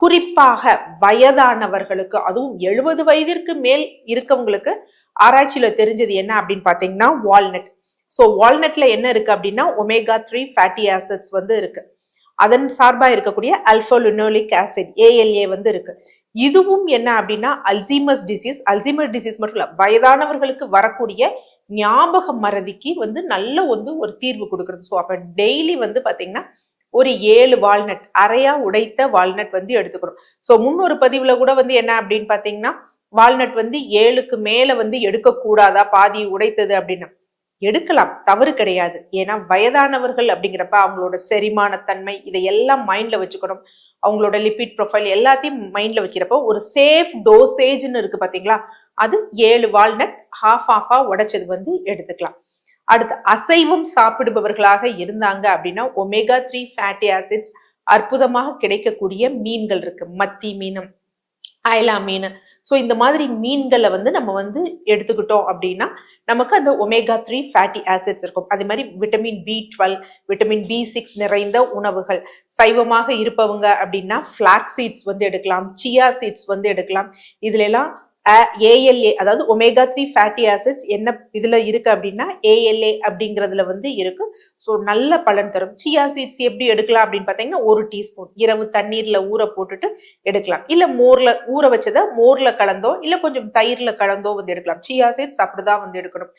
குறிப்பாக வயதானவர்களுக்கு, அதுவும் 70 வயதிற்கு மேல் இருக்கவங்களுக்கு ஆராய்ச்சியில தெரிஞ்சது என்ன அப்படின்னு பாத்தீங்கன்னா வால்நட். ஸோ வால்நட்ல என்ன இருக்கு அப்படின்னா omega-3 ஃபேட்டி ஆசிட்ஸ் வந்து இருக்கு. அதன் சார்பா இருக்கக்கூடிய ஆல்பா லினோலிக் ஆசிட் ALA வந்து இருக்கு. இதுவும் என்ன அப்படின்னா அல்சீமர் டிசீஸ் மட்டும் இல்ல, வயதானவர்களுக்கு வரக்கூடிய ஞாபக மறதிக்கு வந்து நல்ல ஒரு தீர்வு கொடுக்கறது. ஸோ அப்ப டெய்லி வந்து பாத்தீங்கன்னா ஒரு 7 வால்நட், அரையா உடைத்த வால்நட் வந்து எடுத்துக்கணும். ஸோ முன்னொரு பதிவுல கூட வந்து என்ன அப்படின்னு பாத்தீங்கன்னா வால்நட் வந்து 7க்கு மேல வந்து எடுக்கக்கூடாதா, பாதி உடைத்தது அப்படின்னு. எடுக்கலாம், தவறு கிடையாது. ஏன்னா வயதானவர்கள் அப்படிங்கிறப்ப அவங்களோட செரிமானத்தன்மை இதையெல்லாம் மைண்ட்ல வச்சுக்கணும். அவங்களோட லிபிட் ப்ரொஃபைல் எல்லாத்தையும் மைண்ட்ல வைக்கிறப்போ ஒரு சேஃப் டோசேஜ்னு இருக்கு பாத்தீங்களா, அது 7 வால்நட் ஹாஃபா உடைச்சது வந்து எடுத்துக்கலாம். அடுத்து அசைவம் சாப்பிடுபவர்களாக இருந்தாங்க அப்படின்னா omega-3 ஃபேட்டி ஆசிட்ஸ் அற்புதமாக கிடைக்கக்கூடிய மீன்கள் இருக்கு. மத்தி மீன், அயலா மீன். ஸோ இந்த மாதிரி மீன்களை வந்து நம்ம வந்து எடுத்துக்கிட்டோம் அப்படின்னா நமக்கு அந்த omega-3 ஃபேட்டி ஆசிட்ஸ் இருக்கும். அதே மாதிரி விட்டமின் B12, விட்டமின் B6 நிறைந்த உணவுகள். சைவமாக இருப்பவங்க அப்படின்னா ஃபிளாக்ஸ் சீட்ஸ் வந்து எடுக்கலாம், சியா சீட்ஸ் வந்து எடுக்கலாம். இதுல எல்லாம் ALA, அதாவது omega-3 ஃபேட்டி ஆசிட்ஸ் என்ன இதுல இருக்கு அப்படின்னா ALA அப்படிங்கிறதுல வந்து இருக்கு. ஸோ நல்ல பலன் தரும். சியா சீட்ஸ் எப்படி எடுக்கலாம் அப்படின்னு பாத்தீங்கன்னா 1 டீஸ்பூன் இரவு தண்ணீர்ல ஊற போட்டுட்டு எடுக்கலாம். இல்ல மோர்ல ஊற வச்சதை மோர்ல கலந்தோ இல்ல கொஞ்சம் தயிர்ல கலந்தோ வந்து எடுக்கலாம். சியா சீட்ஸ் அப்படிதான் வந்து எடுக்கணும்.